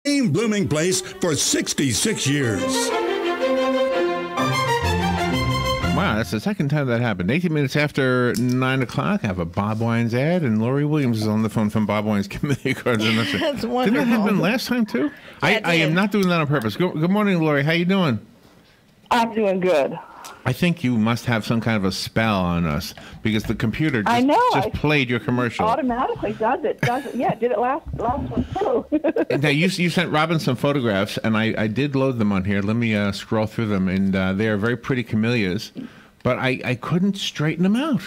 Same blooming place for 66 years. Wow, that's the second time that happened. 18 minutes after 9 o'clock, I have a Bob Wines ad, and Laurie Williams is on the phone from Bob Wines Camellia Gardens. That's wonderful. Didn't that happen last time, too? Yeah, I am not doing that on purpose. Good morning, Laurie. How you doing? I'm doing good. I think you must have some kind of a spell on us because the computer just played your commercial. Automatically does it. Yeah, did it last one too. Now, you sent Robin some photographs, and I did load them on here. Let me scroll through them, and they are very pretty camellias, but I couldn't straighten them out.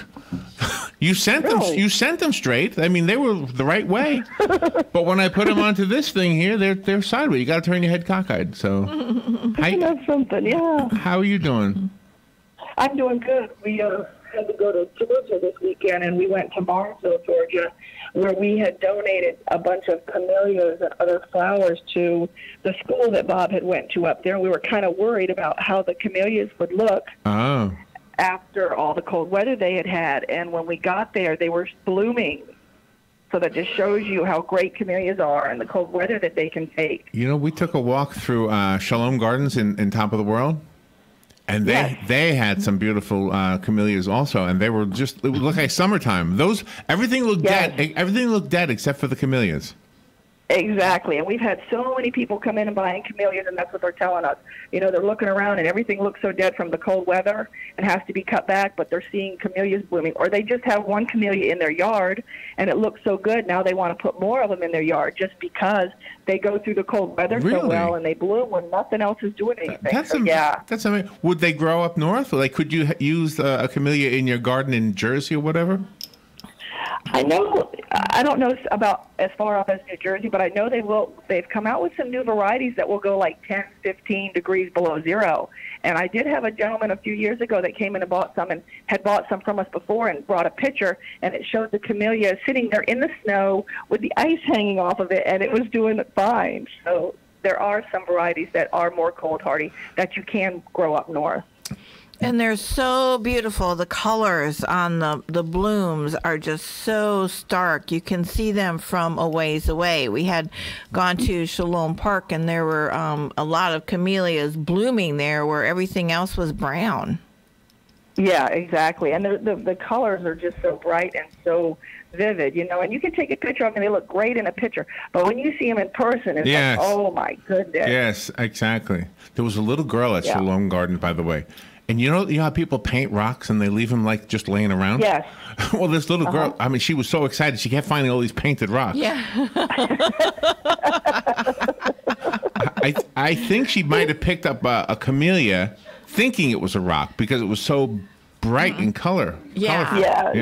You sent them straight. I mean, they were the right way, but when I put them onto this thing here, they're sideways. You got to turn your head cockeyed. So, That's something. Yeah. How are you doing? I'm doing good. We had to go to Georgia this weekend, and we went to Barnesville, Georgia, where we had donated a bunch of camellias and other flowers to the school that Bob had went to up there. We were kind of worried about how the camellias would look after all the cold weather they had had. And when we got there, they were blooming. So that just shows you how great camellias are and the cold weather that they can take. You know, we took a walk through Shalom Gardens in Top of the World. And they had some beautiful camellias also, and they were it would look like summertime. Everything looked dead. Everything looked dead except for the camellias. Exactly, and we've had so many people come in and buying camellias, and that's what they're telling us. You know, they're looking around, and everything looks so dead from the cold weather and has to be cut back, but they're seeing camellias blooming. Or they just have one camellia in their yard, and it looks so good, now they want to put more of them in their yard just because they go through the cold weather so well, and they bloom when nothing else is doing anything. That's amazing. Would they grow up north? Like, could you use a camellia in your garden in Jersey or whatever? I don't know about as far up as New Jersey, but I know they've come out with some new varieties that will go like 10, 15 degrees below zero. And I did have a gentleman a few years ago that came in and bought some and had bought some from us before and brought a picture, and it showed the camellia sitting there in the snow with the ice hanging off of it, and it was doing fine. So there are some varieties that are more cold hardy that you can grow up north. And they're so beautiful. The colors on the blooms are just so stark. You can see them from a ways away. We had gone to Shalom Park, and there were a lot of camellias blooming there where everything else was brown. Yeah, exactly. And the colors are just so bright and so vivid, you know. And you can take a picture of them, and they look great in a picture. But when you see them in person, it's like, oh, my goodness. Yes, exactly. There was a little girl at Shalom Garden, by the way. And you know how people paint rocks and they leave them like just laying around? Yes. Well, this little girl, I mean, she was so excited. She kept finding all these painted rocks. Yeah. I think she might have picked up a camellia thinking it was a rock because it was so bright in color. Yeah.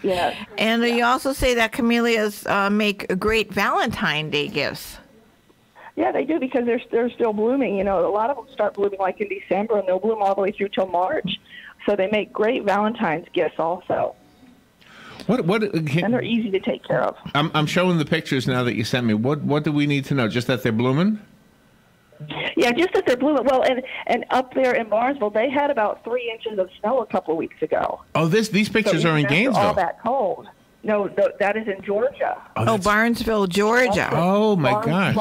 Yeah. And you also say that camellias make great Valentine's Day gifts. Yeah, they do because they're still blooming. You know, a lot of them start blooming like in December, and they'll bloom all the way through till March. So they make great Valentine's gifts also. And they're easy to take care of. I'm showing the pictures now that you sent me. What do we need to know? Just that they're blooming? Yeah, just that they're blooming. Well, and up there in Barnesville, they had about 3 inches of snow a couple of weeks ago. Oh, these pictures are in Gainesville. All that cold. No, that is in Georgia. Oh, Barnesville, Georgia. Oh my gosh.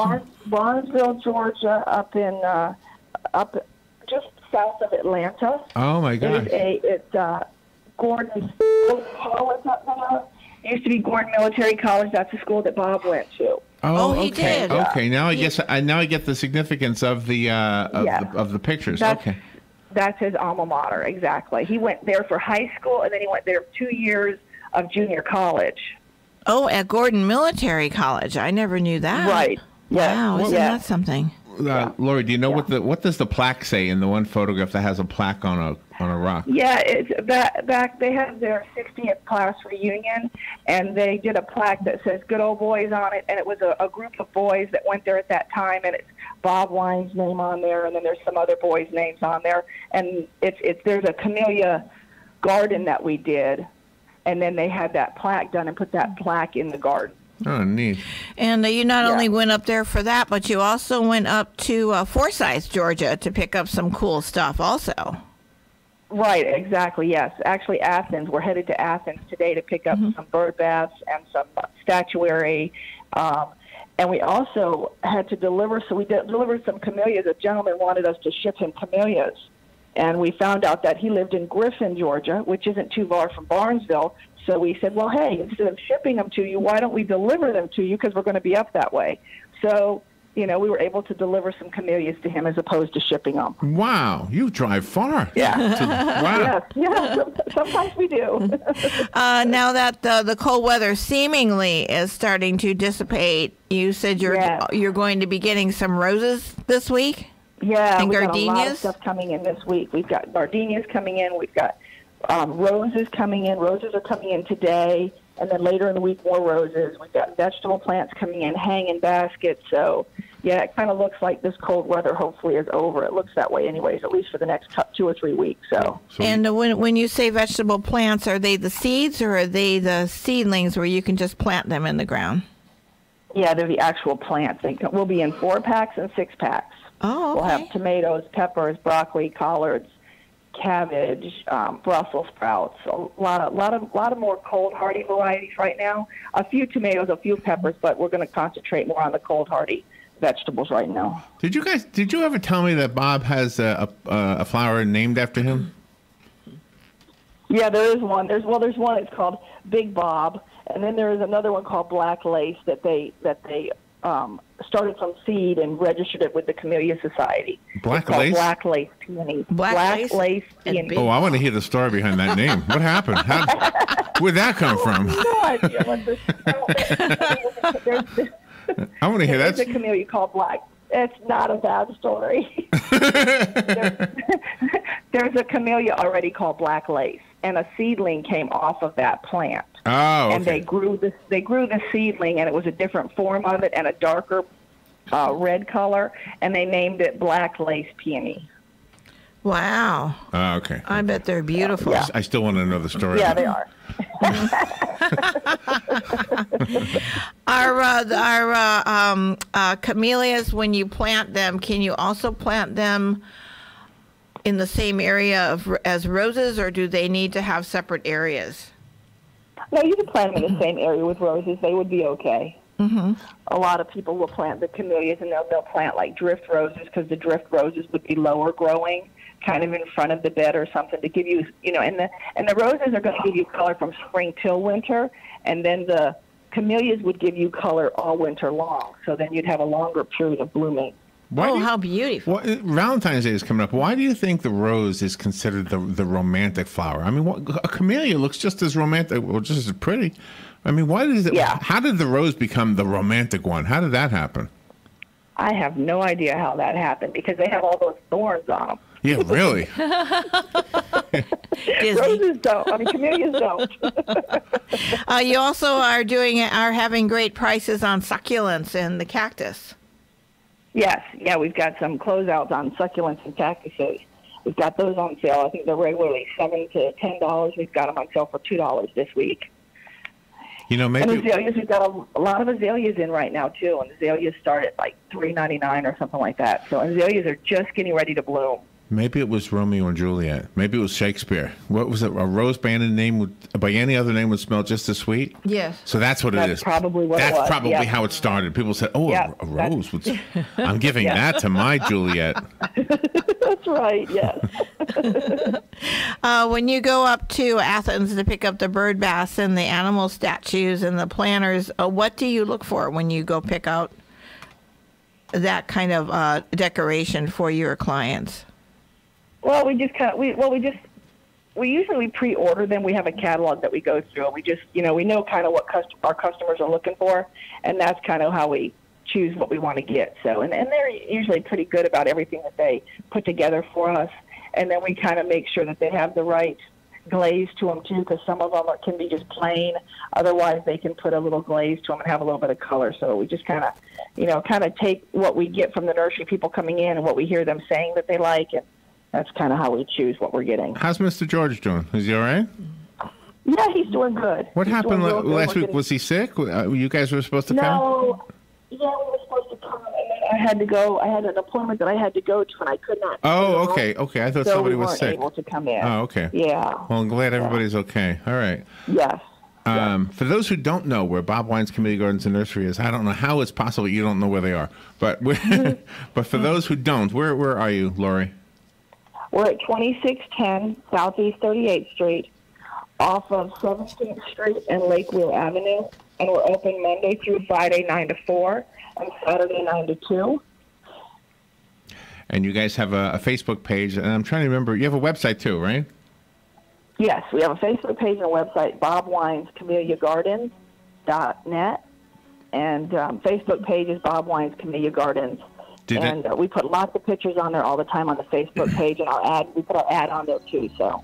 Barnesville, Georgia, up just south of Atlanta. Oh my gosh. It's Gordon College up there. It used to be Gordon Military College. That's the school that Bob went to. Oh, he did. Okay, now I get the significance of the of the pictures. That's his alma mater, exactly. He went there for high school, and then he went there 2 years of junior college. Oh, at Gordon Military College. I never knew that. Right. Wow, isn't that something? Laurie, do you know what does the plaque say in the one photograph that has a plaque on a rock? Yeah, it's back. They had their 60th class reunion, and they did a plaque that says "Good Old Boys" on it, and it was a group of boys that went there at that time, and it's Bob Wine's name on there, and then there's some other boys' names on there, and there's a camellia garden that we did. And then they had that plaque done and put that plaque in the garden. Oh, neat. And you not only went up there for that, but you also went up to Forsyth, Georgia, to pick up some cool stuff also. Right, exactly, yes. Actually, Athens. We're headed to Athens today to pick up some bird baths and some statuary. And we also had to deliver, so we delivered some camellias. A gentleman wanted us to ship him camellias. And we found out that he lived in Griffin, Georgia, which isn't too far from Barnesville. So we said, well, hey, instead of shipping them to you, why don't we deliver them to you, because we're going to be up that way. So, we were able to deliver some camellias to him as opposed to shipping them. Wow, you drive far. Yeah. Wow. Yes, sometimes we do. Now that the cold weather seemingly is starting to dissipate, you said you're going to be getting some roses this week? Yeah, and we've gardenias? got a lot of stuff coming in this week. We've got gardenias coming in. We've got roses coming in. Roses are coming in today, and then later in the week, more roses. We've got vegetable plants coming in, hanging baskets. So, yeah, it kind of looks like this cold weather hopefully is over. It looks that way anyways, at least for the next 2 or 3 weeks. So. And when you say vegetable plants, are they the seeds or are they the seedlings where you can just plant them in the ground? Yeah, they're the actual plants. We'll be in 4-packs and 6-packs. Oh, okay. We'll have tomatoes, peppers, broccoli, collards, cabbage, Brussels sprouts. A lot of more cold hardy varieties right now. A few tomatoes, a few peppers, but we're going to concentrate more on the cold hardy vegetables right now. Did you ever tell me that Bob has a flower named after him? Yeah, there is one. There's one. It's called Big Bob, and then there is another one called Black Lace that they started from seed and registered it with the Camellia Society. Black Lace? Black Lace Peony. Black Lace Peony. Oh, I want to hear the story behind that name. What happened? Where'd that come from? No idea what this. I want to hear that. There's a camellia called Black. It's not a bad story. There's a camellia already called Black Lace, and a seedling came off of that plant. Oh, okay. And they grew the seedling, and it was a different form of it and a darker red color, and they named it Black Lace Peony. Wow. Oh, okay. I bet they're beautiful. Yeah. I still want to know the story. Yeah, they are. Our camellias, when you plant them, can you also plant them in the same area as roses, or do they need to have separate areas? No, you can plant them in the same area with roses. They would be okay. Mm-hmm. A lot of people will plant the camellias, and they'll plant like drift roses, because the drift roses would be lower growing, kind of in front of the bed or something, to give you, and the roses are going to give you color from spring till winter, and then the camellias would give you color all winter long. So then you'd have a longer period of blooming. How beautiful. Valentine's Day is coming up. Why do you think the rose is considered the romantic flower? I mean, a camellia looks just as romantic, or just as pretty. I mean, why does it? Yeah. How did the rose become the romantic one? How did that happen? I have no idea how that happened, because they have all those thorns on them. Yeah, really. Roses don't. I mean, camellias don't. You also are having great prices on succulents and the cactus. Yes, yeah, we've got some closeouts on succulents and cactuses. We've got those on sale. I think they're regularly $7 to $10. We've got them on sale for $2 this week. Maybe. And azaleas, we've got a lot of azaleas in right now too, and azaleas start at like $3.99 or something like that. So azaleas are just getting ready to bloom. Maybe it was Romeo and Juliet. Maybe it was Shakespeare. What was it? A rose by any other name would smell just as sweet? Yes. So that's what it is. That's probably what it was. That's probably how it started. People said, a rose. I'm giving that to my Juliet. That's right, yes. When you go up to Athens to pick up the bird baths and the animal statues and the planters, what do you look for when you go pick out that kind of decoration for your clients? Well, we usually pre-order them. We have a catalog that we go through, and we just, we know kind of what our customers are looking for, and that's kind of how we choose what we want to get. So, and they're usually pretty good about everything that they put together for us, and then we kind of make sure that they have the right glaze to them too, because some of them can be just plain. Otherwise, they can put a little glaze to them and have a little bit of color. So we just kind of take what we get from the nursery people coming in and what we hear them saying that they like, and that's kind of how we choose what we're getting. How's Mr. George doing? Is he all right? Yeah, he's doing good. What happened last week? Was he sick? You guys were supposed to come? No. Yeah, we were supposed to come, and then I had to go. I had an appointment that I had to go to, and I could not. Oh, okay. I thought somebody was sick. So we weren't able to come in. Oh, okay. Yeah. Well, I'm glad everybody's okay. All right. Yes. For those who don't know where Bob Wine's Camellia Gardens and Nursery is, I don't know how it's possible you don't know where they are. But but for those who don't, where are you, Laurie? We're at 2610 Southeast 38th Street, off of 17th Street and Lakeview Avenue, and we're open Monday through Friday 9 to 4 and Saturday 9 to 2. And you guys have a Facebook page, and I'm trying to remember, you have a website too, right? Yes, we have a Facebook page and a website, bobwinescameliagardens.net, and Facebook page is Bob Wine's Camellia Gardens. We put lots of pictures on there all the time on the Facebook page, and we put our ad on there too. So.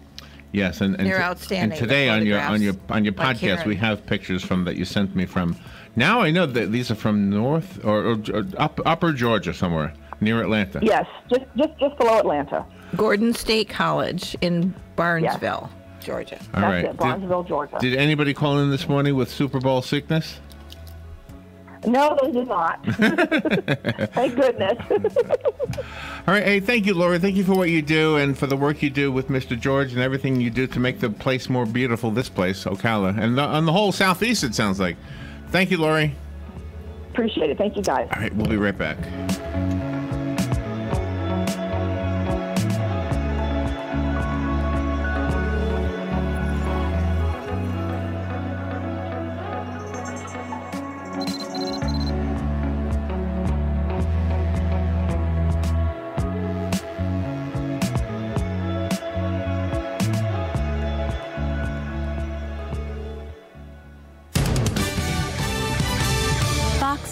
Yes, and they're outstanding. And today on your podcast, we have pictures that you sent me from. Now I know that these are from North or Upper Georgia somewhere near Atlanta. Yes, just below Atlanta. Gordon State College in Barnesville, Georgia. All right. That's it, Barnesville, Georgia. Did anybody call in this morning with Super Bowl sickness? No, they did not. Thank goodness. All right. Hey, thank you, Laurie. Thank you for what you do and for the work you do with Mr. George and everything you do to make the place more beautiful, this place, Ocala, and on the whole Southeast, it sounds like. Thank you, Laurie. Appreciate it. Thank you, guys. All right. We'll be right back.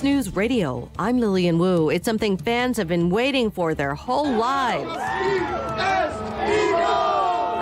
News Radio. I'm Lillian Wu. It's something fans have been waiting for their whole lives.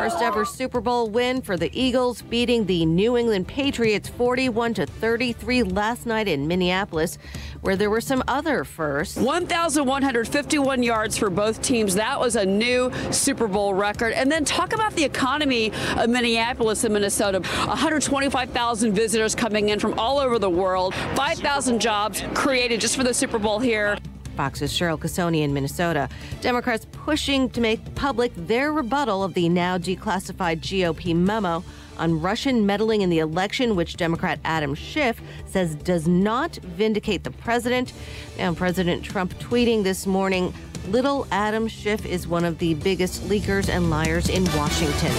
First ever Super Bowl win for the Eagles, beating the New England Patriots 41-33 last night in Minneapolis, where there were some other firsts. 1,151 yards for both teams. That was a new Super Bowl record. And then talk about the economy of Minneapolis and Minnesota. 125,000 visitors coming in from all over the world. 5,000 jobs created just for the Super Bowl here. Fox's Cheryl Casoni in Minnesota. Democrats pushing to make public their rebuttal of the now declassified GOP memo on Russian meddling in the election, which Democrat Adam Schiff says does not vindicate the president. And President Trump tweeting this morning, "Little Adam Schiff is one of the biggest leakers and liars in Washington."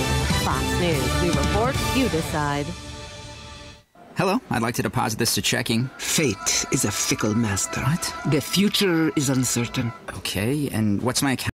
Fox News. We report, you decide. Hello, I'd like to deposit this to checking. Fate is a fickle master. What? The future is uncertain. Okay, and what's my account?